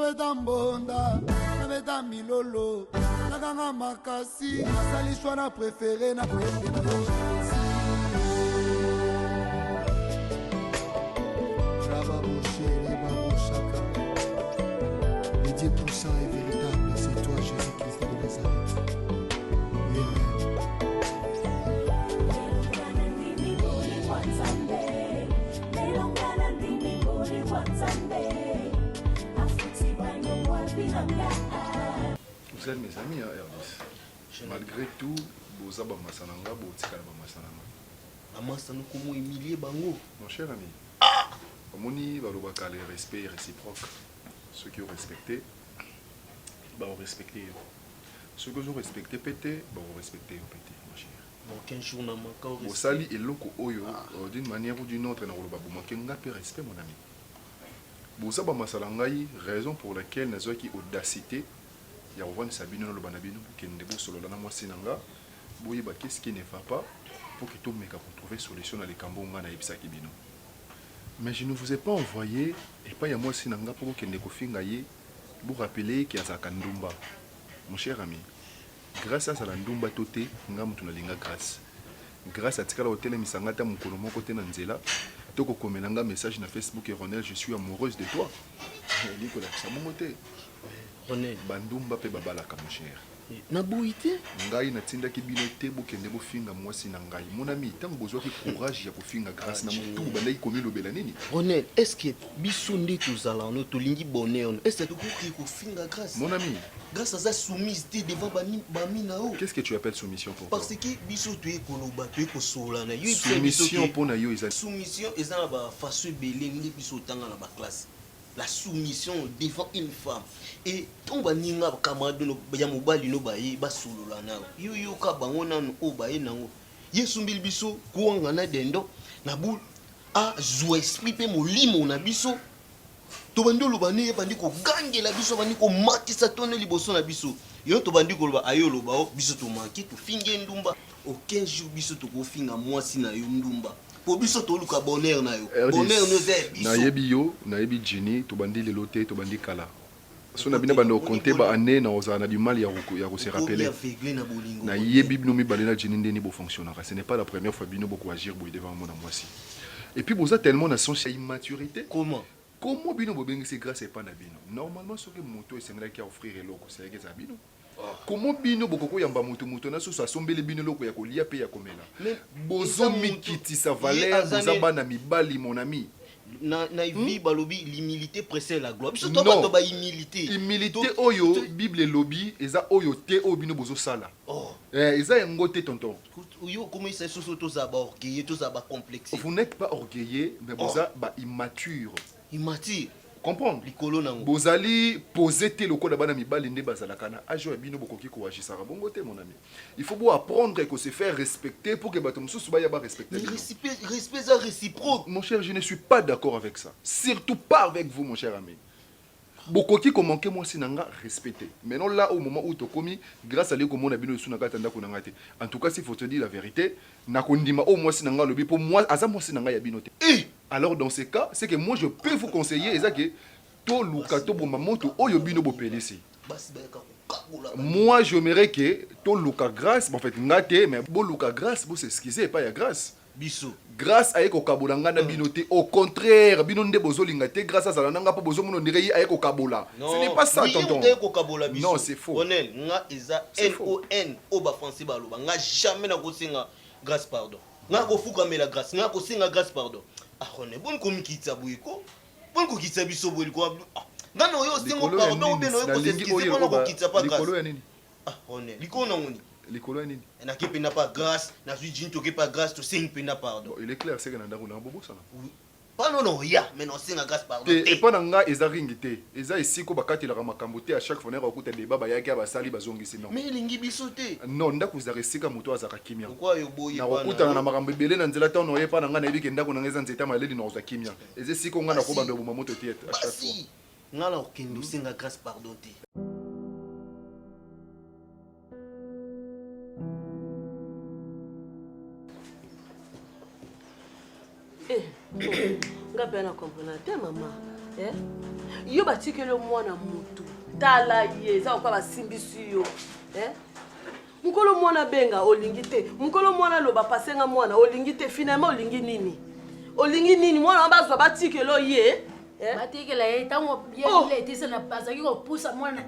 nabeta mbonda nabeta milolo nakanga makasi nasali shwa na préféré na koyembela yo Jaba Boucher, Babo Chaka. Les 10% est véritable, c'est toi Jésus-Christ de Nazareth. Vous êtes mes amis, Ernest. Malgré tout, vous avez masananga, vous êtes masananga. Amasano comment humilier bango. Mon cher ami. Omoni balobaka le respect réciproque. Ceux qui ont respecté, ont respecté. Ceux qui ont respecté pété, ont respecté pété, mon cher. Aucun jour n'a manqué au respect. Au sali et loko oyo, d'une manière ou d'une autre, n'a pas manqué un respect, mon ami. Vous savez, masalangai, raison pour laquelle nous avons audacité. Il y a un sabino no banabino qui ne débouche sur le lana sinanga. Boye ba qu'est-ce qui ne va pas pour que tout mec pour trouver solution dans les cambonga na ibisa kibino. Mais je ne vous ai pas envoyé et pas ya moi sinanga pour que ne kofinga ye vous rappeler qu'il y a za kandumba. Mon cher ami, grâce à ça la ndumba toté nga mutu na linga grâce à tikala hotel misanga ta mukolo moko te na nzela toko komelanga message na Facebook et Ronel je suis amoureuse de toi. Nicolas ça momoté. Ronel bandumba pe babalaka mon cher. Na boité ngai na tinda ki bino te bokende bofinga mwasi na ngai mon ami tant besoin ki courage ya kofinga grâce na mutu bandai komi lobela nini. Ronel est-ce que biso nde tozala no tolingi bonheur est-ce que tu kofinga grâce mon ami grâce à sa soumise devant bami na o. Qu'est-ce que tu appelles soumission pour toi? Parce que biso tu es koloba tu es kosolana yo soumission pour na yo isa soumission eza ba façon belé ngi biso tanga na ba classe. La soumission devant une femme et on va ninga camarade no ya mobali no baye basolola na yo yo ka bango na o baye nango yesu mbil biso kuanga na dendo na bul a zo esprit pe molimo na biso to bandi lobani e bandi ko gangela biso bandi ko matisa tone liboso na biso yo to bandi ko loba ayo loba o biso to manki to finge ndumba aucun jour biso to ko finga mwasi na yo ndumba. Pour biso to luka bonheur na yo bonheur no ze biso na yebi yo na yebi jini to bandi le loté to bandi kala so na bina bando compter ba année na ozana du mal ya ko se rappeler na yebi bino mi balena jini ndeni bo fonctionnera ce n'est pas la première fois bino beaucoup agir bo devant moi na moisi et puis vous êtes tellement na son immaturité comment bino bo bengi c'est grâce et pas na bino normalement ce que moto et sengla qui a offrir eloko c'est que ça bino. Comment bino bokoko yamba mutu na so sombele bino loko ya kolia pe ya komela bozo mikiti sa valeur bozaba na mibali mon ami na vie balobi l'humilité précède la gloire biso to ba to ba humilité oyo bible lobby eza oyo te o bino bozo sala eza yango te tonton yo comment ça soso to za ba orgueilleux to za ba complexé vous n'êtes pas orgueilleux mais boza ba immature comprendre likolo nango bozali poser te lokola bana mibali nde bazalaka na ajo ya bino bokoki ko agisaka bongo te mon ami il faut beau apprendre que se faire respecter pour que bato mususu ba ya ba respecter respect ça réciproque mon cher je ne suis pas d'accord avec ça surtout pas avec vous mon cher ami bokoki ko manquer moi sinanga respecter maintenant là au moment où to komi grâce à lui comme on a bino suna kata ndako nanga te en tout cas s'il faut te dire la vérité na kondima au moi sinanga lobi pour moi aza moi sinanga ya bino te alors dans ce cas c'est que moi je peux vous conseiller ezake to luka to bomba moto oyo bino bo pelisi moi j'aimerais que to luka grâce en fait ngate mais bo luka grâce bo s'excuser pas ya grâce biso grâce à eko kabola ngana binoté au contraire bino nde bozolinga te grâce à ça nanga po bozo mono ndire eko kabola ce n'est pas ça tonton non c'est faux Ronel nga eza NON o ba français ba loba nga jamais na ko singa grâce pardon nga ko fuka mela grâce nga ko singa grâce pardon ah Ronel bon ko mikitsa buiko bon ko kitsa biso buiko nga no yo singo pardon be no ko s'excuser bon ko kitsa pas grâce ah Ronel liko na ngoni likolo nini na ki pena pas grâce na suis jini to ke pas grâce to sing pena pardon il est clair c'est que na ndako na bobo sana pas non ya mais non singa grâce pardon et pas nga eza ringi te eza isiko bakatelaka makambo te à chaque fois na okuta débat bayaki abasali bazongisi non mais lingi biso te non ndako za resika moto azaka kimia pourquoi yo boye na okuta na makambo belé na nzela ta no yepa na nga na yebike ndako na ngeza nzeta maleli na oza kimia eza siko nga na ko bando boma moto te à chaque fois nga la okendo singa grâce pardon te nga pe na comprendre te maman yo batikele mwana moto tala ye za kwa basimbisi yo mukolo mwana benga olingi te mukolo mwana loba pasenga mwana olingi te finalement olingi nini mwana bazwa batikelo ye batikela ye tango yele tisa na bazaki ko pusa mwana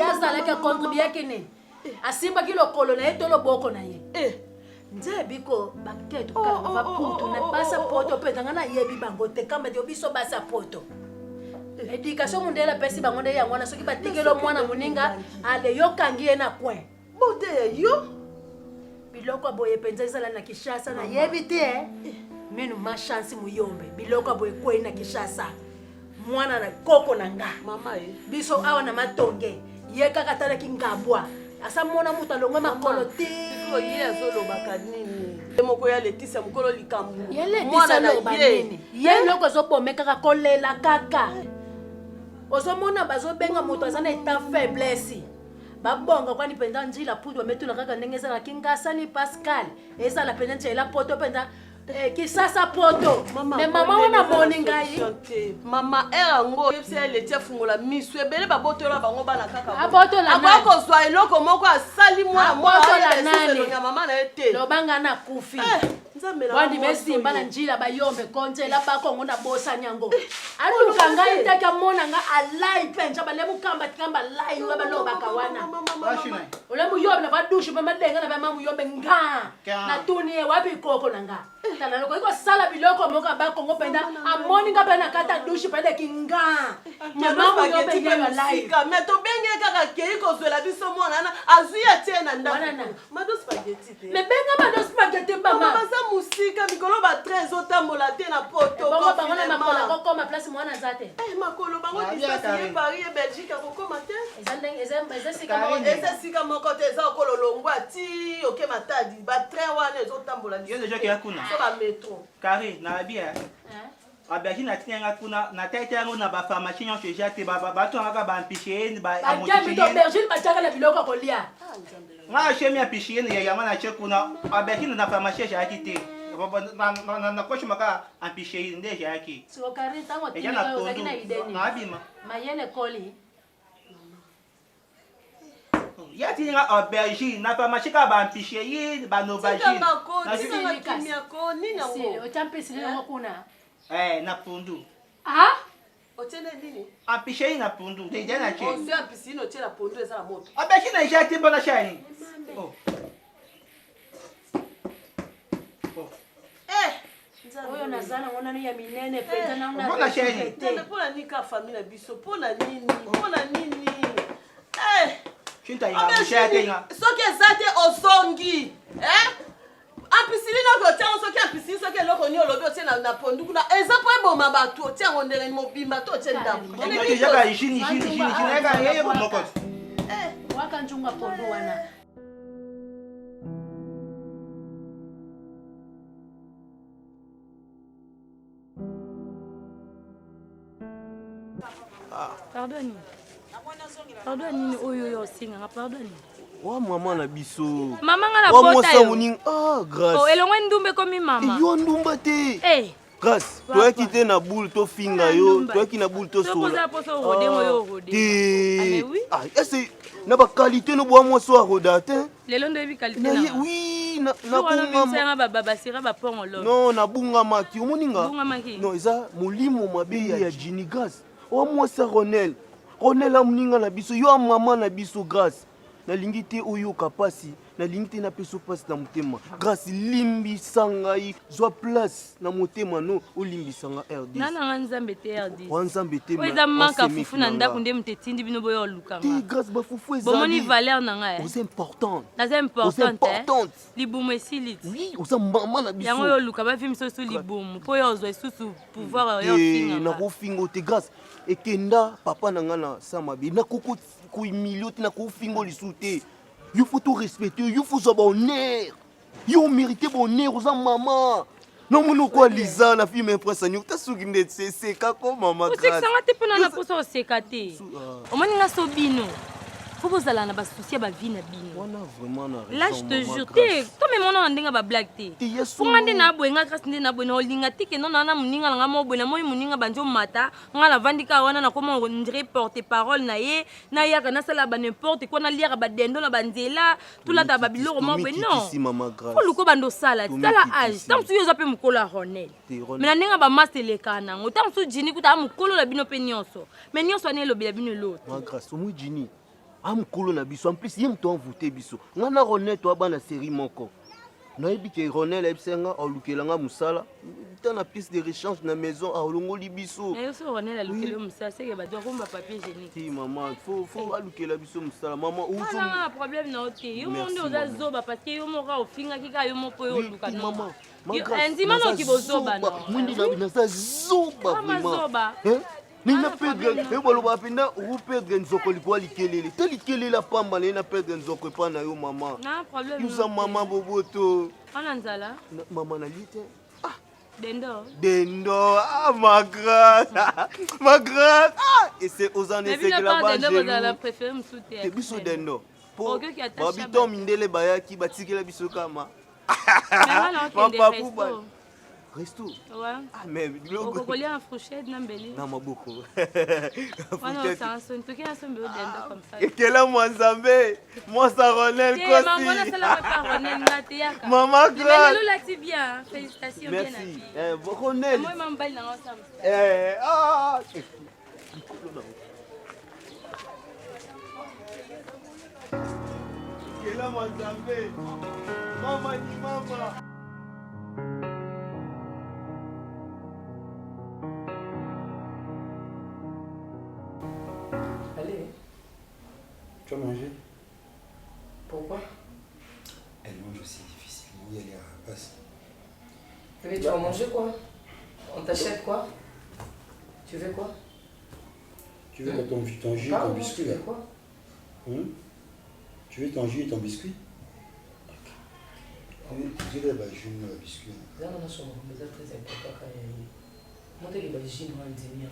yazala ka contribuer kene asimba kilo kolo na ye tolo boko na ye nze biko baketo kala ba puto na passport opetanga na yebi bango te kamba de obiso passport éducation mondela pesi bango de ya mwana soki batikelo mwana muninga ale yokangi ye na coin bote yo biloko boye penza izala na Kishasa na yebi te menu ma chance muyombe biloko boye kwei na Kishasa mwana na koko na nga mama biso awa na matonge ye kaka tala kingabwa asa mona muta longo makolo te ko ye azoloba kanini moko ya letisa mukolo likambu mwana na ye ye loko zopomeka kaka kolela kaka ozomona bazobenga moto azana eta faiblesse babonga kwani penda njila pudwa metula kaka ndenge ezala Kingasa ni Pascal ezala penda njela poto penda Kisasa poto mais mama wana boni ngai mama erango yepse letia fungola misu ebele babotola bango bana kaka abotola nani akoko zwa eloko moko asali mwana abotola nani mama na ete lobanga na kufi wandi mesimba na njila bayombe konjela bakongo na bosa nyango aluka ngai taka mona nga alai penja balemu kamba tikamba lai ngaba no bakawana ole muyombe na badushu bamadenga na bamamu yombe nga na tunie wapi koko nanga tala loko iko sala biloko moka bakongo penda amoni nga bana kata dushu pende kinga mama yombe nyeyo lai me to benge kaka kei ko zwela biso mona na azuya tena ndana mado spaghetti te me benga mado spaghetti mama musika mikolo ba 13 otambola te na poto bongo bango na makola koko ma place mwana zate makolo bango disasi Paris et Belgique kokoma te eza sika moko te eza kololongwa ti oke matadi ba train wana ezotambola yo déjà ki yakuna so ba métro carré na bia Abergine na tinga kuna na taita yango na ba pharmacie nyonso eja te bato ngaka ba mpichie ba amotichi Abergine bataka na biloko kolia nga chemi ya pichie ne ya mana che kuna Abergine na pharmacie eja ki te na koshi maka ampichie nde eja ki so carré tango eja na tinga ozaki na ideni na bima mayele koli ya tinga Abergine na pharmacie ka ba mpichie ba novagine na kimia ko nini ngo otampesi nini kuna na pundu otene nini ampichie na pundu de jana che on fait piscine otela pundu eza la moto Abergine eja timbo na shani oyo nazana ngona ni ya minene penza na una mbona sheni pona nika famille biso pona nini Shinta inga mshatenga soki ezate osongi apisili na ko tiango soki apisili soki eloko ni olobi otie na pondu kuna eza po eboma bato otiango ndenge ni mobimba to otie ndambo ngi jaka ishini ega yeye ko moko waka njunga pondu wana Pardonne oyo yo singa pardonne. Wa mama na biso. Mama nga na bota yo. Moning grâce. Oh elongwe ndumbe komi mama. Yo ndumba te. Grâce, toi qui t'es na boule to finga yo, toi qui na boule to sola. Poza poso rodé yo rodé. Est-ce na ba qualité no bois mo so roda te? Lelo ndo ebi qualité na. Oui, na bunga ma baba sira ba pongo lo. Non, na bunga maki, omoninga. Bunga maki. Non, eza molimo mabe ya Jini Grâce. O mo sa Ronel. Ronel amuninga na biso yo mama na biso Grâce na lingite oyo kapasi na lingite na peso pasi na motema Grâce limbi sangai zwa place na motema no olimbi sanga RD nana nzambe te RD nzambe te ma oza manka fufu na ndako nde mutetindi bino boyo lukanga ti Grâce ba fufu ezali bomoni valeur na nga c'est important c'est important libumu esiliti oui oza mama na biso yango yo luka ba film soso libumu po yo ozwa susu pouvoir yo finga na ko fingo te Grâce ekenda papa na nga na samabe na koko kuimilio na ko fingo lisute il faut tout respecter il faut avoir honneur yo mériter bonheur aux maman non mono quoi Lisa la fille m'impressionne ta suki net c'est kako mama Grâce sanga te pona na poso sekate omoni nga sobino faut que vous allez na souci ba vie na bino. On a vraiment na raison. Là je te jure, toi même on a ndenga ba blague te. Pour ngande na boenga grâce ndena boena olinga tike non na muninga nga mo boena mo muninga banjo mata nga la vandika wana na comment on dirait porte parole na ye na ya kana sala ba n'importe quoi na lire ba dendo na banzela tout la ta babilo mo boena non. Faut luko bando sala âge. Tant tu yoza pe mukolo a Ronel. Mais na ndenga ba master le kana ngo tant tu jini kuta mukolo la bino pe nyonso. Mais nyonso ne lo bino l'autre. Ma grâce, mu jini. Amukolo na biso en plus yem to envoûté biso. Ngana Ronel to ba na série moko. Na yebi ke Ronel ebsenga olukelanga musala. Dans la pièce de rechange na maison a olongoli biso. Mais aussi Ronel a lukelo musala, c'est que ba doit komba papier génique. Si maman, faut alukela biso musala. Maman où sont un problème na ote. Yo monde oza zoba parce que yo mora ofinga kika yo moko yo luka non. Maman. Ndima no ki bozoba non. Mwindi na za zoba vraiment. Hein? Nina perdre e boloba penda ou perdre nzoko likwa likelele to likelele pamba na perdre nzoko pa na yo mama na problème yuza mama boboto ana nzala mama na lite dendo ma grâce et c'est aux années c'est que la base la préférée msouté biso dendo po babito mindele bayaki batikela biso kama papa resto. Ouais. Ah mais logo. On coller en fourchette n'ambeli. Non, beaucoup. Voilà, ça en sonne. Tout qui a son bureau d'endo comme ça. Et quel est mon Zambé? Moi ça Ronel Kosi. Maman, ça la pas Ronel Ngatiaka. Maman grâce. Mais nous là bien. Félicitations bien. Merci. Ronel. Moi maman baille dans ensemble. Quel est mon Zambé? Maman dit maman. Tu as mangé? Pourquoi? Elle mange aussi difficilement, elle est à la base. Mais tu vas manger quoi? On t'achète quoi? Tu veux quoi? Tu veux ton jus et ton biscuit? Tu veux quoi? Tu veux ton jus et ton biscuit? Tu veux le jus et le biscuit? C'est très important quand il y a moi, je vais jus et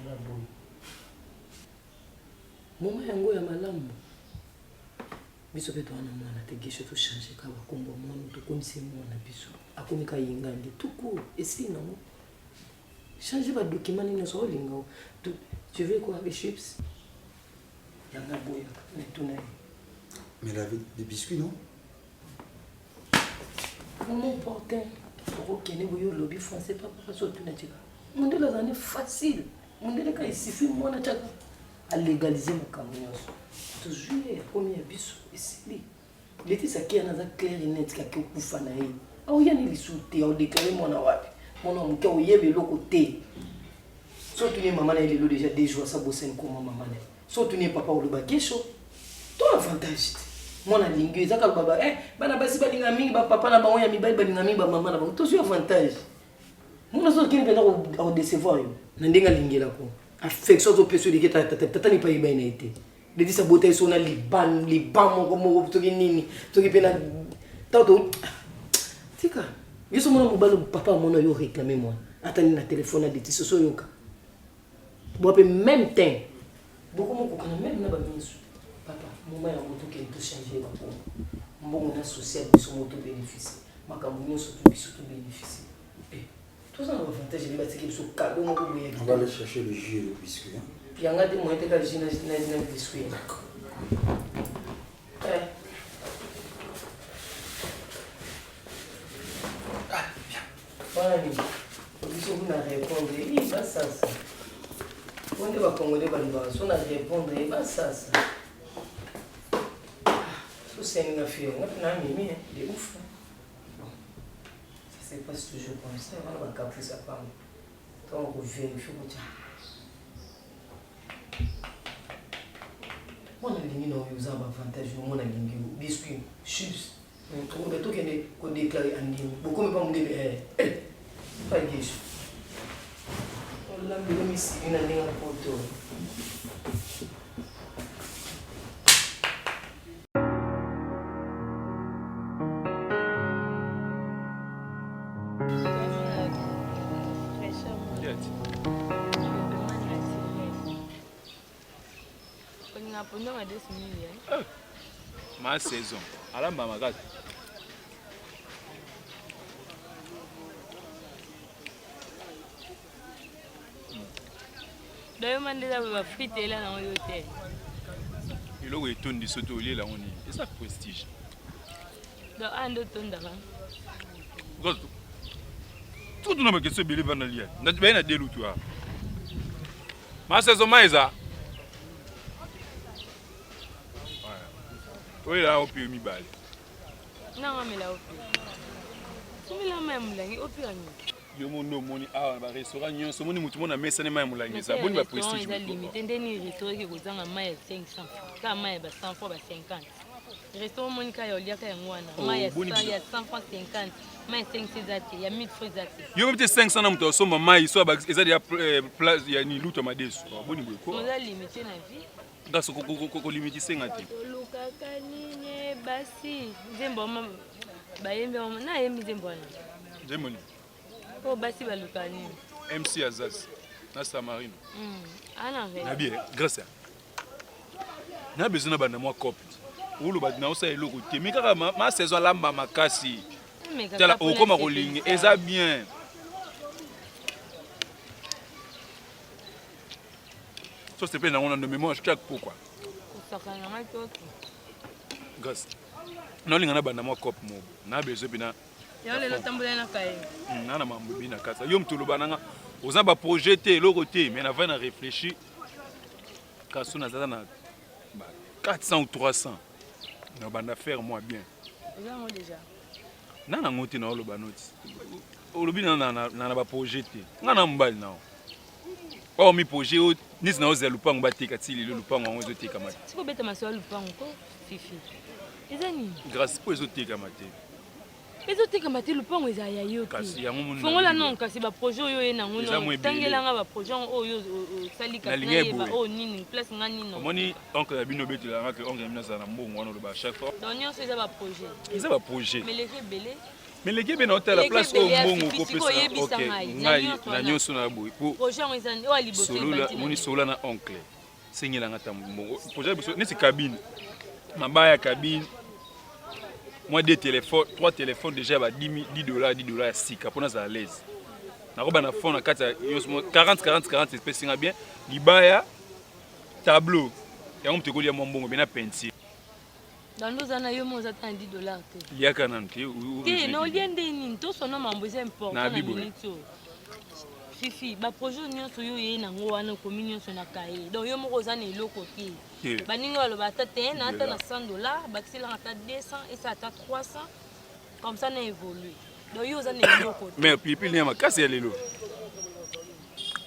la boue. Maman yango ya malamu. Biso beto wana mwana te gesho to changer ka bakombo mwana to konise mwana biso. Akomi ka yingandi tuku esi non. Changer ba document ni so linga. Tu veux quoi avec chips? Yanga boya mais tout n'est. Mais elle avait des biscuits non? Mon porteur. Pour que ne boyo lobby français pas so tout n'est pas. Mon de la zone facile. Mon de ka isifi mwana chaka. À légaliser mon camion. Toujours, il y a combien de bisous ici. L'été, ça qui est dans un clair et net qui a quelque chose à faire. Ah, il y a des sous-té, on déclare mon awapi. Mon homme qui a oublié le côté. Surtout, les mamans, ils l'ont déjà des jours, ça bosse comme maman. Surtout, les papas, ou le baguette chaud. Tout avantage. Mon alingue, ça, quand baba, bana basi balingami, papa na baoya mi balingami, maman na baoya. Toujours avantage. Mon autre qui n'est pas au décevoir. N'endenga lingela ko. Affection aux personnes qui tata ni pas y bien été. Les dix sabotés sont les ban mon to nini to qui pena tato. Tika. Yo so mon mobile papa mon yo réclamer moi. Attends na téléphone de ti so yoka. Bo pe même temps. Beaucoup mon ko même na ba miso. Papa, mon mère a moto qui tout changer ba ko. Mon na social biso moto bénéfice. Makambo nyonso to biso to bénéfice. Tout ça, on va aller chercher le jus et le biscuit. Il y a des moyens de jus et le biscuit. D'accord. Ah, bien. Voilà, vous n'avez répondre. Il va ça. On va congolais, on a répondre. Il va ça. C'est une affaire. On a mis des ouf. C'est pas toujours comme ça, on va capter sa femme. Donc on vérifie. Moi, je n'ai pas avantage, moi, je n'ai pas biscuit, chips. On va tout déclarer en ligne. Beaucoup ne pas me dire, pas de guiche. On l'a mis ici, une année en photo. Na pendant ma 2 semaines. Ma saison. Alamba makasi. D'ailleurs, mandela va friter là dans l'hôtel. Il aurait été de sauter au lit là on est. C'est ça prestige. Donc un autre ton d'avant. Gosto. Tout le monde qui se believe dans le lien. N'a bien à délouer toi. Ma saison maïsa. Oui là au pied mi balle. Non mais là au pied. Tu me la même là au pied. Yo mon nom moni ah ba restaurant nyon so moni mutu mona mesa ne mai mulangi ça boni ba prestige. Mais limité ndeni restaurant qui kozanga mai 500 ka mai ba 100 fois ba 50. Restaurant moni ka yo lia ka ngwana mai ya 100 fois 50 mai 500 zati ya 1000 fois zati. Yo mte 500 na mtu osoma mai so ba ezali ya place ya ni luto madesu. Boni boy ko. On a limité na vie. Ngaso ko limiti senga ti. Luka kanine basi zembo bayembe na yembi zembo na. Zemoni. Oh, basi balukani. MC Azaz. Na Samarino. Ana ve. Na bien, grâce à. Na besoin na moi cop. Ulu ba na osa eloko te. Mais kaka ma saison lamba makasi. Tala o koma roling eza bien. So c'est pas na on a mémoire chaque pourquoi. Kusakana matoto. Grâce. Na linga na bana moi cop mo. Na besoin bina. Yo lelo tambula na kaye. Nana mambo bina kasa. Yo mtu lobananga oza ba projeter eloko te mais na va na réfléchir. Kaso na zaza na 400 ou 300. Na banda faire moi bien. Eza mo déjà. Nana ngoti na oloba noti. Olobi na ba projeter. Ngana mbali na. Oh mi projet o nisi na oza lupango bateka tili le lupango ngo ezoteka mate. Siko beta maso lupango ko fifi. Eza nini? Grâce po ezoteka mate. Ezoteka mate lupango eza ya yo te. Kasi yango mun. Fongola non kasi ba projet oyo ena ngono tangelanga ba projet oyo salika na ba o nini place ngani no. Omoni oncle ya bino betela ngaka oncle mina za na mbongo wana loba chaque fois. Donyo c'est ba projet. Eza ba projet. Mais les rebelles mais les gars na hôtel la place au mbongo ko pesa. OK. Na nyonso na boy. Projet on ezani o aliboso Solula moni sola na oncle. Sengela ngata mbongo. Projet biso nesi cabine. Mabaya cabine. Moi des téléphones, 3 téléphones déjà ba $10 $10 sika pour nous à l'aise. Na roba na fond na 40 espèces nga bien. Libaya tableau. Ya mtu kolia mbongo bena peinture. Dans nos années yo mo za $10 te. Liaka nan te. Te no liende ni to sono mambo c'est important na minute. Fifi ba projet nyonso yo ye na ngo wana communion so na kaye. Donc yo mo koza na eloko te. Baningo aloba ata te na ata na $100 bakisela ata 200 et ça ata 300 comme ça na évolué. Donc yo za na eloko te. Mais puis ni makasi ya lelo.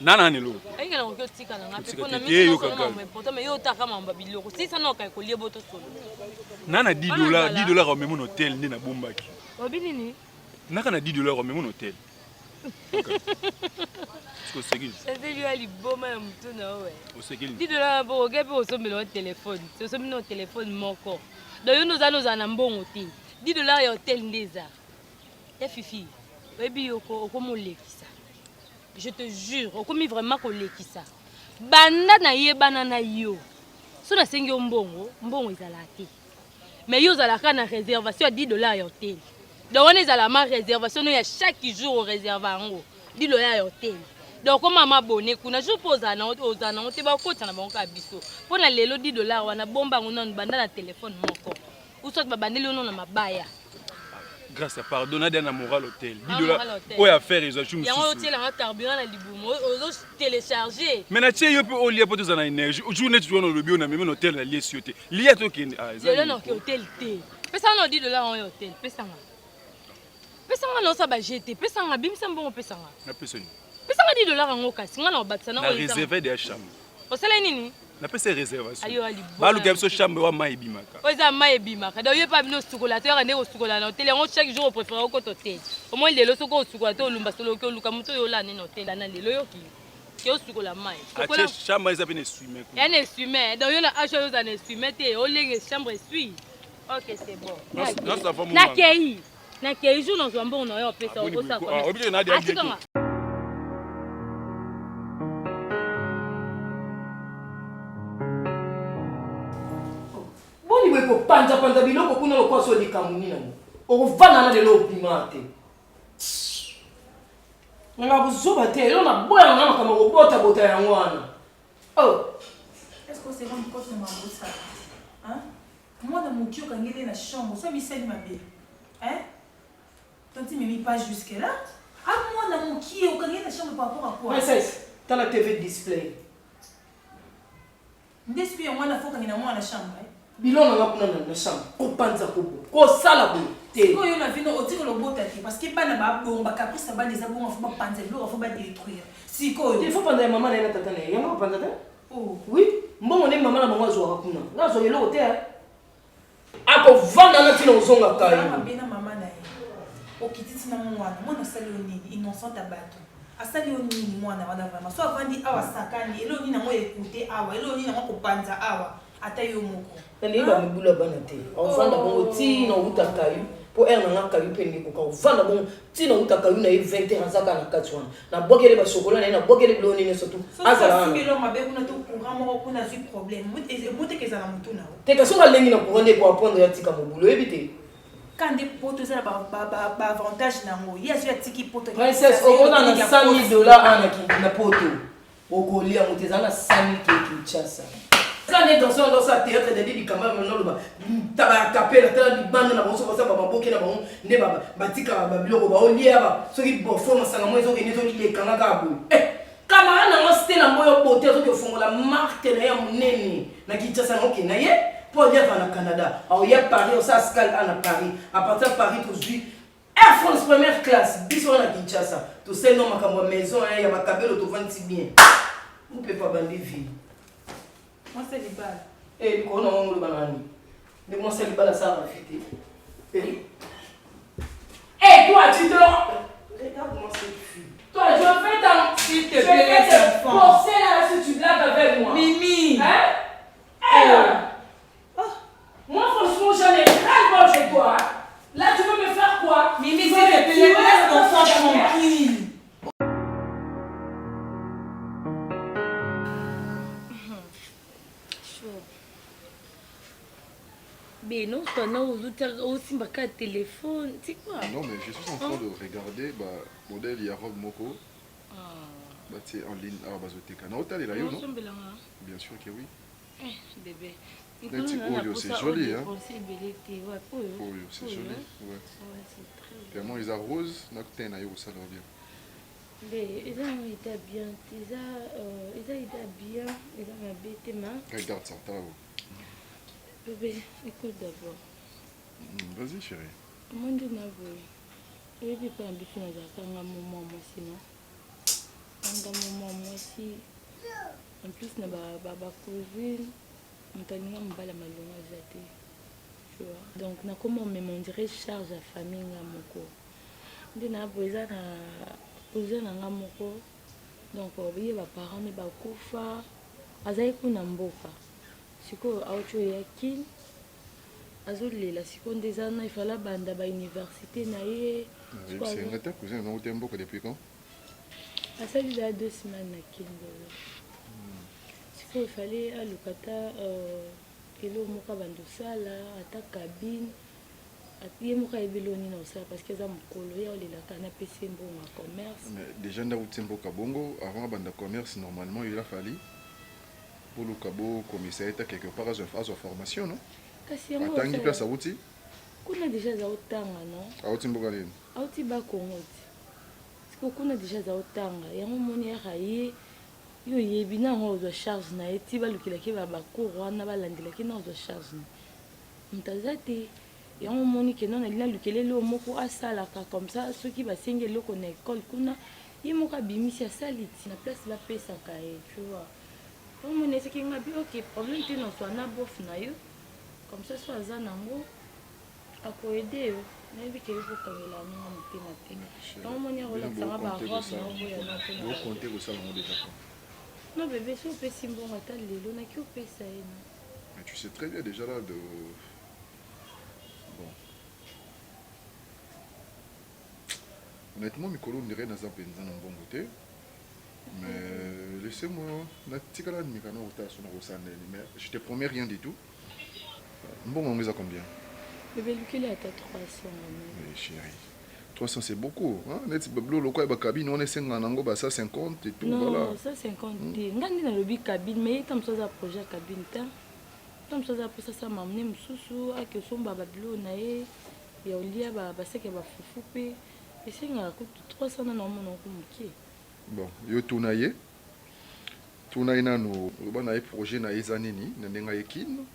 Nana nelo. Ai kana ko tika na ngape ko na mimi so na mambo important mais yo taka mambo biloko. Si ça na ka ko lié boto solo. Nana $10 au même hôtel ni na bombaki. Obini ni? Naka na $10 au même hôtel. C'est lui a li boma ya mutu na we. $10 bo gabe osombela au téléphone. C'est osombela au téléphone moko. Donc yo noza na mbongo te. $10 ya hôtel ndeza. Ya fifi. Webi yoko okomolekisa. Je te jure, okomi vraiment kolekisa. Banda na yebana na yo. So na sengi mbongo ezala te. Mais yo zalaka na réservation ya $10 ya hôtel. Donc on est à la réservation il y a chaque jour au réservoir $10 ya hôtel. Donc comme maman bonné kuna je pose na ozana on te ba kota na banka biso. Pour na lelo $10 wana bomba ngona banda na téléphone moko. Ou soit ba bandeli ono na mabaya. Grâce à pardonner d'un moral hôtel. $10 pour faire ils ont chou. Il y a un hôtel en carburant na libumo, ozo télécharger. Mais na tie yo pe o lia poto za na énergie. Journée tu na lobby na même hôtel na lié sioté. Lié to ki ah ça. Le non que hôtel té. Pesa no $10 en hôtel, pesa nga. Pesa nga no sa ba jeté, pesa nga bimisa mbongo pesa nga. Na pesa ni. Pesa nga $10 ngo kasi nga na batsa na o réserver des chambres. O sala nini? Na pesa réservation. Ayo ali. Ba lu gabe so chambre wa mai bimaka. Oza mai bimaka. Da yo pa bino sukola te rande ko sukola na hôtel ngo chaque jour préfère ko hôtel. Au moins lelo soko sukola te olumba solo ke oluka muto yo la na hôtel na lelo yo ki. Ke o sukola mai. Ache chambre eza pene swime ko. Ya ne swime. Da yo na acho yo za ne swime te o lenge chambre sui. OK, c'est bon. Na kei. Na kei jour no zwambo no yo pesa o sa ko. Ah, obile na dia dia. boye kopanza biloko kuna lokwa so likamuni nango okofanda na lelo opima te nga buzoba te elo na boya nga makambo kobota yango wana est-ce que c'est comme cause de ma bossa hein moi dans mon cœur quand il est dans la chambre ça misel ma belle hein tanti mimi pas jusque là moi dans mon cœur quand il est dans la chambre par rapport à quoi princesse t'as la TV display ndespi moi na foka ngina moi na chambre bilona nga kuna na chambre kopanza kobo kosala boye te ko yo na vino otiko lobota te parce que bana ba bomba caprice ba les abonga faut pas panza lo faut pas détruire si ko il faut panza maman na tata na yango panza te oh oui mbongo ne maman na bango azwa kuna na zo yelo te ako vanda na tina uzonga kai mama bena mama na ye okititi na mwana sali onini innocent abato asali onini mwana wana vraiment so avandi awa sakani elo nini ngo écouter awa elo nini ngo kopanza awa ata yo moko nani ba mibula bana te ovanda bongo ti na utaka yu po er na ngaka yu pende ko ka ovanda bongo ti na utaka yu na 20 ans zaka na katwana na bogele ba chocolat na bogele biloni ne surtout azala sibilo mabe kuna to courant moko kuna zi problème mute ke zala mutuna te ka so ka lengi na courant de ko apprendre ya tika mobulo ebite quand des potes ça ba avantage nango ya zo ya tiki poto princesse okona na $100,000 ana ki na poto okolia muteza na 100,000 ki chasa ça n'est dans ça théâtre de dit quand même non ba taba capella tala libanda na bonso ça ba maboke na bon ne ba batika ba biloko ba olia ba so ki bo forme sanga mo ezo ke nezo ki kanga ka bu kamara na mo stela moyo bote zo ke fongola marque na ya munene na ki chasa ngoke na ye pour dire dans le Canada au ya Paris au ça scal à Paris à partir de Paris aujourd'hui Air France première classe biso na Kinshasa to c'est non makambo maison ya makabelo to vandi bien on peut pas bander vie. Moi c'est les balles. Et quand on le banani. Mais moi c'est les balles ça va fêter. Et toi tu te regarde-moi cette fille. Toi je fais ta s'il te plaît forcer là si tu blagues avec moi. Mimi. Hein? Moi franchement j'en ai ras-le-bol chez toi. Là tu veux me faire quoi? Mimi s'il te plaît laisse l'enfant tranquille. Mais non, toi, non, aussi ma carte téléphone, c'est quoi? Non, mais je suis en train de regarder modèle Yarob Moko. C'est en ligne à Bazoteka. Non, t'as les rayons, non? Bien sûr que oui. Bébé. C'est joli, hein? C'est joli, ouais. Tellement ils arrosent, n'a que t'es naïf ça leur bien. Mais ils ont été bien, ils ont habité ma. Regarde ça, t'as vu? Bébé, écoute d'abord. Vas-y chérie. Moi je n'avoue. Je ne vais pas habiter dans un moment aussi, non? Dans un moment aussi. En plus, na ba cousine, on t'a dit on va la malonga zate. Tu vois. Donc na comment on dirait charge à famille ngamoko. De na boza na ngamoko. Donc obiye ba parents ne ba kufa. Azai kuna mboka. Siko auto yakin azolela siko ndezana ifala banda ba université na ye c'est ngata cousin na utembo ko depuis quand ça il y a 2 semaines na kingo siko il fallait alukata kilo moka bando sala ata cabine atiye moka ebeloni na osala parce que za mokolo ya olela kana pese mbongo commerce mais déjà na utembo kabongo avant banda commerce normalement il a fallu pour le cabo commissariat quelque part à sa formation, non? Attends, place à outil? On a déjà za otanga, non? À outil mbogalene. À outil ba Congo. Parce qu'on a déjà za otanga. Ya moni ya raye yo yebina ngo zo charge na eti ba lukila ke ba courant na ba landela ke na zo charge. Mtazati ya moni ke non na lukele lo moko asala ka comme ça ceux qui ba senge loko na école kuna yemoka bimisi asaliti na place ba pesa ka tu vois. Comme on est qui m'a dit ok problème tu non soit na bof na yo comme ça soit za nango à quoi aider yo na bi ke ko kamela na mtima tena donc on est relaxé ba robe na boya na tena vous comptez que ça on déjà non bébé si on peut simbo ata lelo na ki o pesa ena mais tu sais très bien déjà là de bon honnêtement mikolo on dirait na za penza na bon côté. Mais laissez-moi, mais je te promets rien du tout. Bon, on les a combien? Bébé, lui, il est à 300. Oui, chérie. 300, c'est beaucoup. Hein? Le cabine, on est 50, ça 50 et tout. Non, voilà. ça 50. Ngandi na lobi cabine, mais il y a un projet cabine. Tam soza pour ça m'amener mususu ake somba babilo na ye ya olia ba seke ba fufu pe et c'est nga ko 300 na no mono ko mukie. Bon, yo tunaye nano bana ye projet na ezanini na ndenga yekin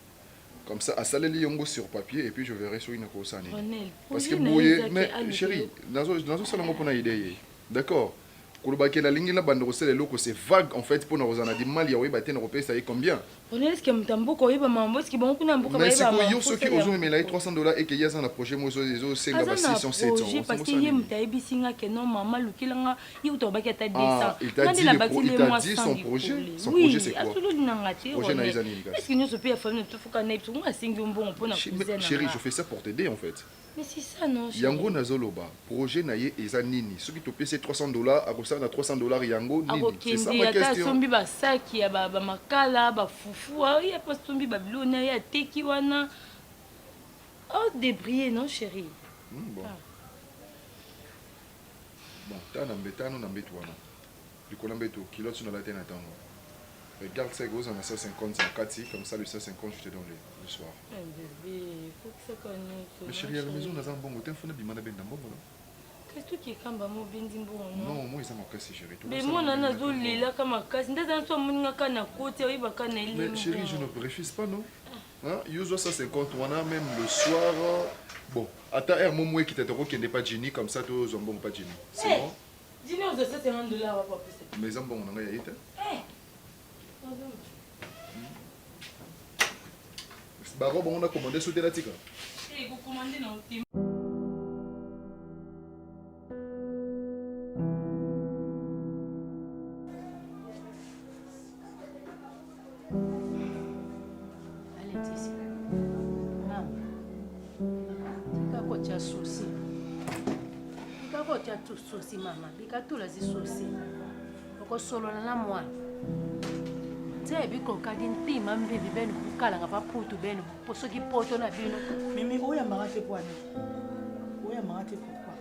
comme ça asaleli yongo sur papier et puis je verrai sur une cosa nini. Parce que boye mais chérie, nazo sala ngo pona idée. D'accord. Kolobaki la ligne la bande roselle loko c'est vague en fait pour nous en a du mal ya oui baten européen ça est combien? On est ce que mtamboko yeba mambo ce qui bon kuna mboka ba yeba. Mais c'est yo ceux qui osent mais là $300 et que y a ça na projet moi zo 5 ba 600 700. Parce que yé mtayebi singa que non maman lukilanga yi utobaki ata 200. Il t'a dit son projet. Son projet c'est quoi? Projet na izani. Est-ce que nous se peut faire notre fuka na ipsu nga singi mbongo pona kuzenga. Chérie, je fais ça pour t'aider en fait. Mais c'est ça non. Yango nazoloba projet na ye ezanini ceux qui te paient $300 à ça na $300 yango nini c'est ça ma question. Sombi ba saki ya ba makala ba fufu ya pas sombi ba bilona ya teki wana oh débrier non chérie. Bon ta na mbetano na mbetu wana likona mbetu kilo tu na la tena tango. Regarde ça gros on a 150 en 4 comme ça le 150 je te donne le soir. Bébé faut que ça connaisse. Mais chérie à la maison on a un bon hôtel fona bimana ben ndambo. Qu'est-ce que kamba mo bendi mbongo non moi ça m'a cassé chérie. Mais moi nana zo lela kama kasi ndaza nso muninga kana côté oyiba kana ile. Mais chérie je ne refuse pas non. Hein yo 150 on a même le soir bon attends un moment qui t'attend qu'il n'est pas Jenny comme ça toi zombon pas Jenny. C'est bon. Jenny aux $700 va pas plus. Mais zombon on a ya ita. Baro on a commandé sous la tika. Eh vous commandez non. Sosi mama bikatula zisosi okosolola na mwana nze bikoka dintima mbibi benu kukala nga paputu benu posoki poto na bino Mimi oya marate kwa ni oya marate pourquoi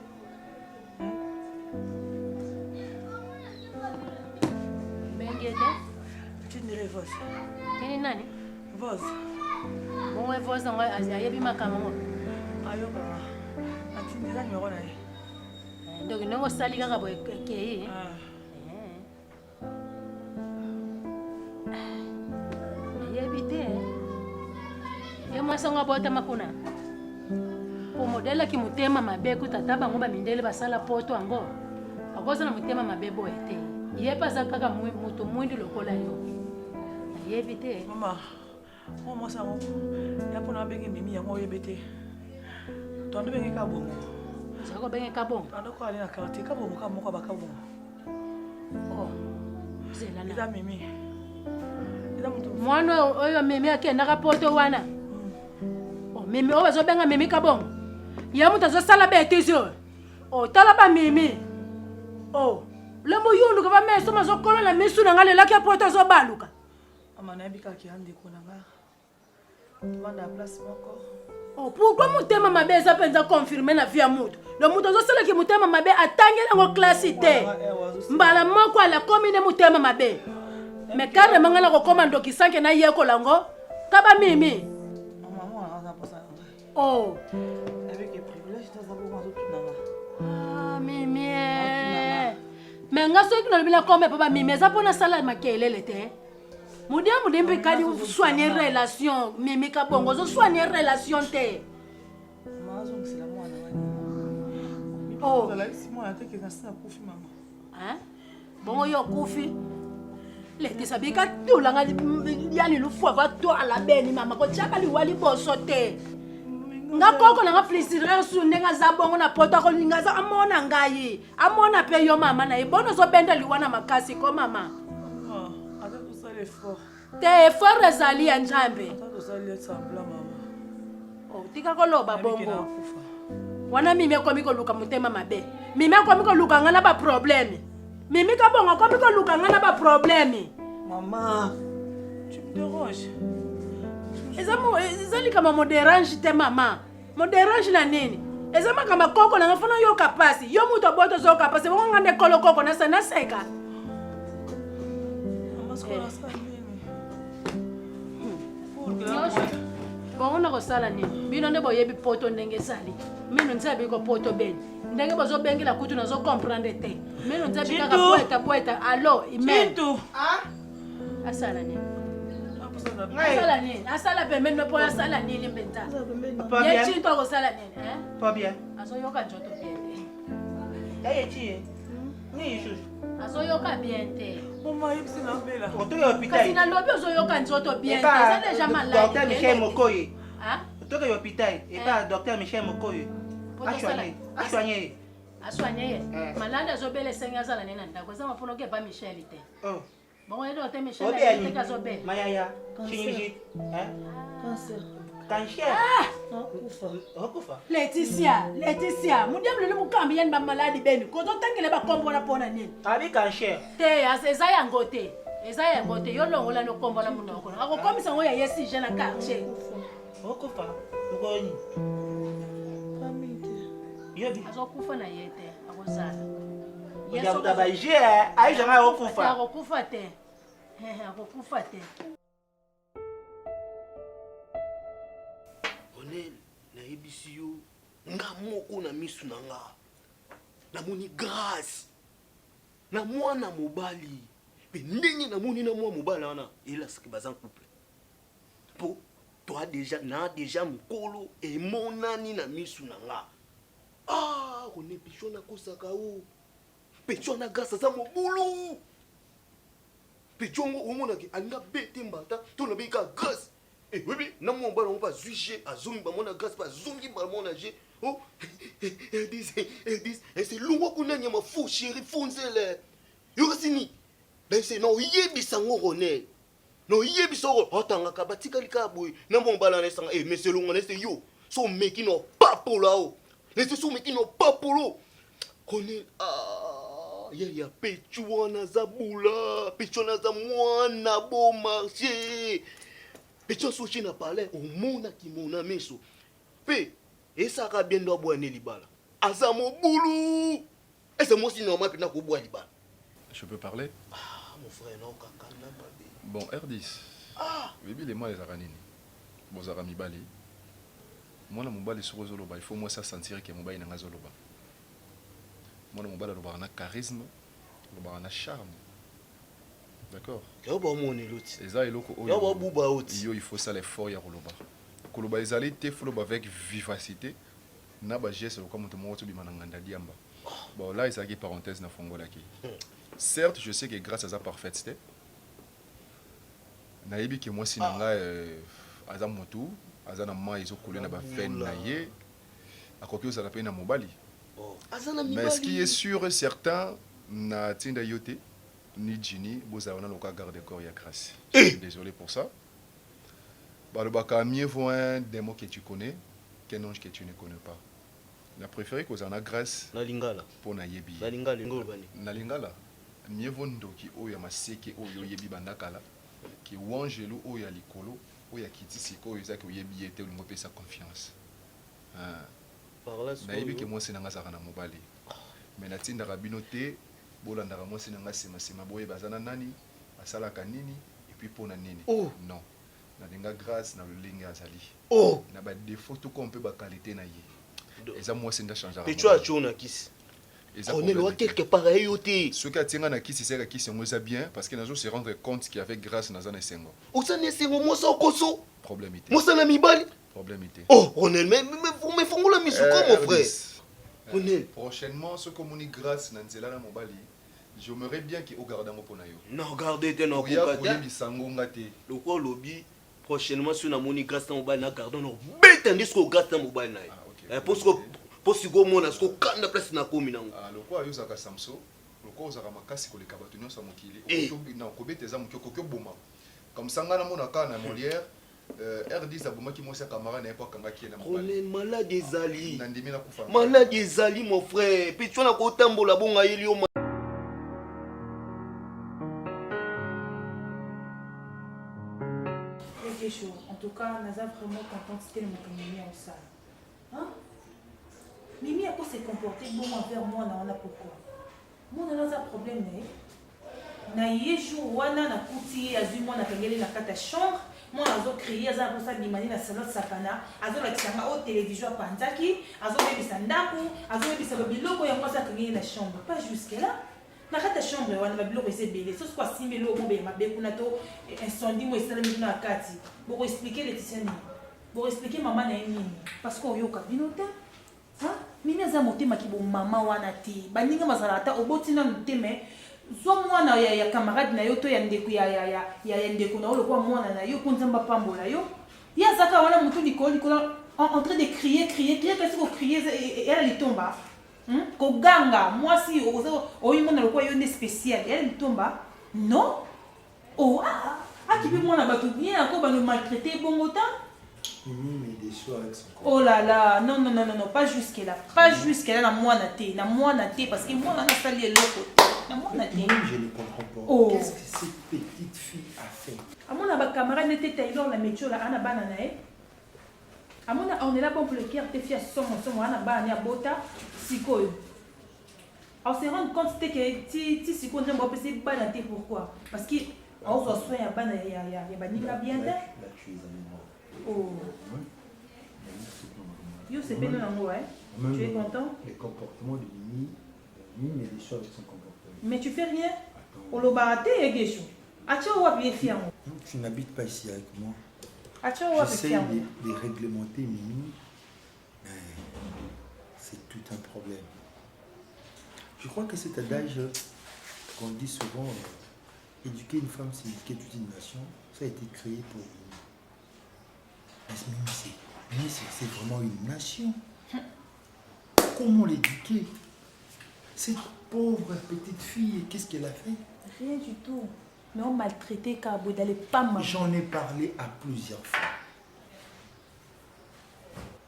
Mengede tu dirais vos tini nani vos bon vos nga ayebi makambo ayo ba atindira numéro na ye. Donc non sali kaka boy ke yebite e mwasanga bota makuna ko modela ki mutema mabe ku tata bango ba mindele basala poto ango akoza na mutema mabe boete ye pasa kaka mutu mwindi lokola yo yebite mama moi ça ya pona bengi mimi yango yebete tondo bengi ka bongo Sako bengi kabongo. Ando ko ali na quartier kabongo ka moko ba kabongo. Oh. Zela na. Ida mimi. Ida mutu. Mwana oyo mimi akenda ka poto wana. Oh mimi o bazo benga mimi kabongo. Ya mutu zo sala betisi o. Oh tala ba mimi. Oh. Le muyundu ka ba meso mazo kola na misu na ngale la ka poto zo baluka. Amana yabika ki andi ko na nga. Banda place moko. Oh, pourquoi mutema mabe ça penza confirmer la vie à mutu? Le mutu zo sala ki mutema mabe atangela ngo classe té. Mbala moko ala commune mutema mabe. Mais carrément ngala ko komando ki sanke na yeko lango. Kaba mimi. Maman a ça. Oh. Avec les privilèges ça zabo mazo tunanga. Ah mimi. Mais ngaso ki no bila comme papa mimi za pona sala makelele té. Mudia mudembe kadi soigner relation mimi ka bongo zo soigner relation te. Mazo c'est la mwana wani. Oh, la si mwana te ke nasa kufi mama. Hein? Bongo yo kufi. Le te sabika tula nga yani lu fwa va to ala beni mama ko chaka li wali boso te. Nga koko na nga plaisir su ndenga za bongo na poto ko linga za amona ngai. Amona pe yo mama na ibono zo benda liwana makasi ko mama. Te effort ezali ya njambe. Oh, tika koloba bongo. Wana mimi akomi ko luka mutema mabe. Mimi akomi ko luka ngana ba problème. Mimi ka bongo akomi ko luka ngana ba problème. Maman, tu me déranges. ezali kama moderange te mama moderange na nini eza makamba koko na ngafuna yo kapasi yo muto boto zo kapasi bongo ngande kolo koko na sana seka bongo na kosala nini bino nde boyebi poto ndenge ezali mino nzabi ko poto beni ndenge bozobengela kutu nazo comprendre te mino nzabi kaka poeta allo email asala nini asala nini asala pembeni no po asala nini mbenta ye chinto akosala nini pas bien azoyoka njoto bien te yayechi ni ishu azoyoka bien te Mama yipsi na mbela. otoke hôpital kasi nalobi ozoyoka nzoto bien te eza deja malade docteur Michel Mokoye hein otoke hôpital et pas docteur Michel Mokoye asoigné asoigné malade azobela esengi azala nini na ndako eza mapona okeba Michel te bongo ye docteur Michel te kazobela mayaya chirurgie cancer okufa Laetitia mudiamlo le mukambi yani ba maladi beni kozo tangele ba kombola pona nini abi cancer te eza yango te yo longola no kombola munoko akokomisa ngo ya yesi je na quartier okufa ngoni yebi azokufa na yete akozala yeso tabaje aisha nga okufa akokufa te Onel na yebisi yo nga moko na misu na nga namoni grâce na mwana mobali pe ndenge namoni na mwana mobali wana elasiki baza couple po toi déjà mokolo emonani na misu na nga Onel picho na kosaka o picho na grâce aza mobulu picho ngo omonaki alinga bete mbata to na beka grâce oui, non, mon ballon va juger à Zoom, mon grâce pas Zoom, mon âge. Oh, ils disent, c'est lourd qu'on a ma fou chérie, fonzele. Yorosini, ben c'est non, yebi sango ronel. Non, yebi sango, otanga kabatika likaboui, non, mon ballon est sang, mais c'est long, c'est yo. Son mec qui n'ont pas pour là-haut. Les son mec qui n'ont pas pour l'eau. Ronel, ya pechuana zabula, pechuana za mwana bon marché. Pecho sochi na parler au monde qui mona meso. Pe et ça ka bien do boire libala. Aza mo boulou. Et c'est moi si normal pina ko boire libala. Je peux parler? Mon frère non kaka na babe. Bon, R10. Bibi les mois les aranini. Bon zarami bali. Moi na mobali sur zoloba, il faut moi ça sentir que mobali na zoloba. Moi na mobali loba na charisme, loba na charme. D'accord. Il faut ça l'effort ya koloba. Koloba ezali te foloba avec vivacité. Na ba geste comme tout le monde bimana nganda diamba. Bon là il parenthèse na fongola ki. Certes, je sais que grâce à sa parfaiteté nayebi que moi sinanga aza motu, aza na ma izo coller na ba veine na ye. Akoki osala pe na mobali. Mais ce qui est sûr et certain na tinda yote ni Jini, vous avez un garde corps ya grâce. Désolé pour ça. Balobaka mieux vaut des mots que tu connais qu'un ange que tu ne connais pas. La préférée que vous en a grâce pour na yebi. Na lingala. Mieux vaut ndoki o ya maseke o yo yebi bandakala ki wangelu o ya likolo o ya kitisi ko yo zaki yebi ete ulingo pesa confiance. Na yebi que moi c'est nanga saka na mobali. Mais na tinda rabinote bolandaka mwasi nanga sema boye bazana nani asalaka nini et puis pona nini non nalinga grâce na lolenge azali na ba défaut tout qu'on peut ba qualité na ye eza mwasi nda changer et tu as chona kisi on est loin quelque part ayote ce qui tinga na kisi c'est ka kisi ngoza bien parce que nazo se rendre compte qu'avec grâce na zana sengo osane sengo mo so koso problème ité mo sana mibali problème ité on est mais fongola misuko mon frère. Prochainement, ce communique grâce Nanzela na mobali. J'aimerais bien qu'il regarde mon ponayo. Non, regardez tes non. Le quoi lobby prochainement sur na moni grâce na mobali na gardon no bête indice ko grâce na mobali na. Parce que go mona ko kanda place na komi na. Le quoi yo zaka Samso, le quoi zaka makasi ko le kabatunyo sa mokili. Na ko bête za mokio ko boma. Comme ça ngana mona ka na Molière. R10 aboma qui mosa camarade n'est pas kanga qui est on est malade des ali malade des ali mon frère puis tu na ko tambola bonga yeli o quelque chose. En tout cas, nous sommes vraiment contents de Mimi en salle. Hein? Mimi a s'est comporté bon envers moi, on a pourquoi? Moi, on a un problème. Na jour wana na kuti azu moi na kangeli na kata chambre. Moi, azo créer za pour ça dimani na salon sakana. Azo la kisanga au télévision panzaki. Azo bebisa ndaku. Azo bebisa biloko ya moi ça kangeli na chambre. Pas jusque là. Na kata chambre wana ba biloko ese belé. So quoi simelo mo be mabe kuna to incendie mo esala mi na kati. Pour expliquer les tisani. Pour expliquer maman na nini. Parce qu'on yoka binota. Hein? Mimi aza motema ki bo mama wana ti. Baninga mazalata obotina nteme. Soit moi ya camarade na yo to ya ndeko ya ndeko na lokwa mwana na yo konzamba pambola yo ya zaka wana mutu likolo en train de crier kasi ko crier elle li tomba ko ganga moi si oyi mona lokwa yo ne spécial elle li tomba non oh qui peut mwana bato bien ko ba no maltraiter bongo temps. Mais des choix avec son corps. Oh là là, non, pas jusque là. Pas jusque là, na moi na té, parce que moi, on a salé l'autre côté. Na moi na té. Je ne comprends pas. Oh. Qu'est-ce que cette petite fille a fait? À mon camarade n'était Taylor la météo là, ana bananae. À mon on est là pour le cœur, tes filles sont ana banana bota, siko. On se rend compte que ti siko n'aime pas c'est banaté pourquoi? Parce que on se soin ya bana ya baninga bien. Là tu es amoureux. Oh. Yo, c'est bien l'amour, hein? Tu es content? Les comportements de Mimi, Mimi met des choses avec son comportement. Mais tu fais rien? On l'a baraté, et Guéchou. Tu n'habites pas ici avec moi. J'essaie de réglementer Mimi, mais c'est tout un problème. Je crois que cet adage qu'on dit souvent, éduquer une femme, c'est éduquer toute une nation, ça a été créé pour Mimi. Mais c'est vraiment une nation. Comment l'éduquer? Cette pauvre petite fille, qu'est-ce qu'elle a fait? Rien du tout. Mais on maltraitait Cabo d'aller pas mal. J'en ai parlé à plusieurs fois.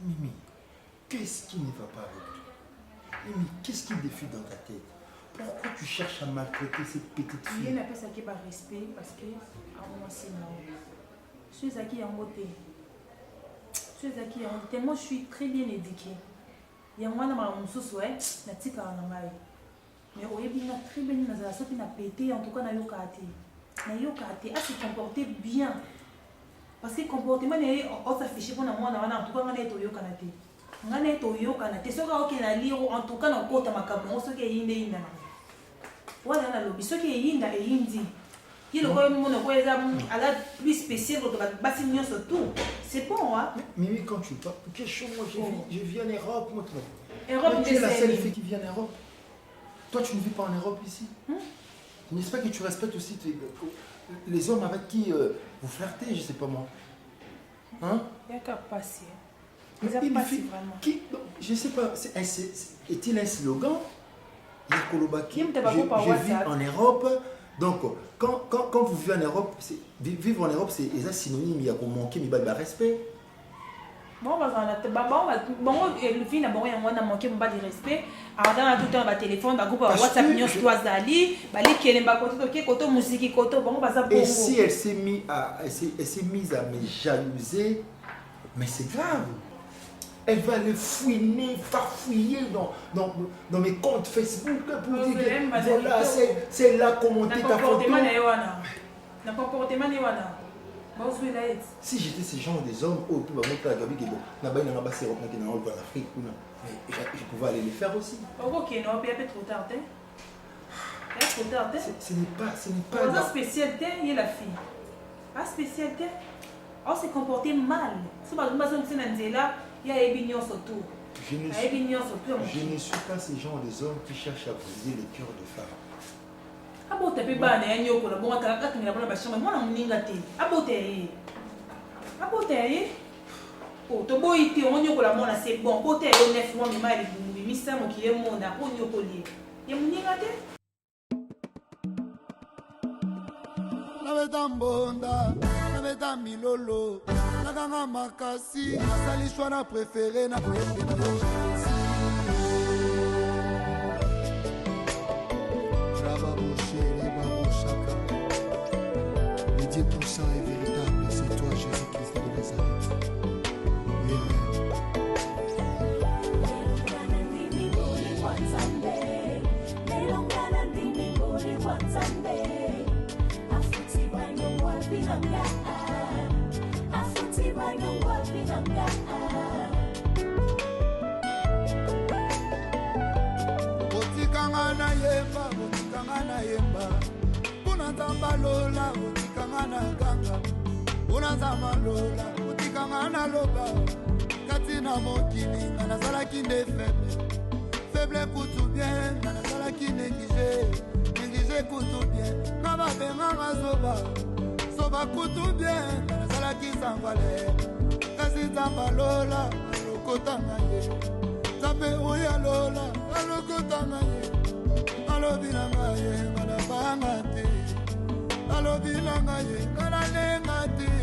Mimi, qu'est-ce qui ne va pas avec toi? Mimi, qu'est-ce qui défile dans ta tête? Pourquoi tu cherches à maltraiter cette petite fille? Il n'y a pas ça qui va respect parce que moi c'est non. Je suis acquis en beauté. Tellement je suis très bien éduquée. Il y a moi dans mon sous-souhait, la tika en angai. Mais au début, il a très bien dans la sorte, il a pété, en tout cas, il a yokate. Il a se comporté bien. Parce que le comportement, on s'affiche pour moi, en tout cas, on est au yokanate. On est au yokanate. Ce qui est lire, en tout cas, on compte à ma cabane, ce qui est inde. Voilà, ce qui est inde et indi. Il y a un plus spécial pour le surtout. C'est bon, hein? Mimi, quand tu parles, quel chose, moi, je vis en Europe, moi. Europe, tu es la seule fille qui vit en Europe. Toi, tu ne vis pas en Europe ici. N'est-ce pas que tu respectes aussi les hommes avec qui vous flirtez, je ne sais pas moi. Hein? Il n'y a qu'à passer. Mais une fille qui, je ne sais pas, est-il un slogan? Je vis en Europe. Donc, quand vous vivez en Europe, vivre en Europe, c'est synonyme, il y a qu'on manque de respect. Bon, le film a manqué de respect. Alors, dans tout le temps, téléphone, WhatsApp, et si elle s'est mise à me jalouser, mais c'est grave. Elle va le fouiner, farfouiller dans mes comptes Facebook pour dire que voilà, c'est là comment t'es ta photo. Si j'étais ce genre des hommes, je pouvais aller les faire aussi. Ce n'est pas dans spécialité, il y a la fille. Pas spécialité. On s'est comporté mal. Si on il y a Ebignon surtout. Je ne suis pas ce genre des hommes qui cherchent à briser les cœurs de femmes. Abote pe bana ya nyoko na bonga kaka kinga bona bashama mwana muninga te. Abote. Oh to boiti on nyoko la mona c'est bon. Bote yo 9 mois mima li bumbi misa mo ki mona po nyoko li. Ya muninga te. Nabeta mbonda, nabeta milolo, nakanga makasi, nasali choix préféré na koyembe na yo. Le 10% est véritable, c'est toi Jésus. nanga afuti bana wapi nanga otikanga na yemba kuna nzamba lola otikanga na ganga kuna nzamba lola otikanga na loba kati na mokili nga nazalaki nde faible kutu bien nga nazalaki néglige kutu bien nga babenganga zoba kutu bien nga nazalaki sangwale kasi nzamba lola alokotanga ye nzambe oyo alola alokotanga ye alobi na ngai ye nga nabanga te alobi na ngai ye nga nalenga te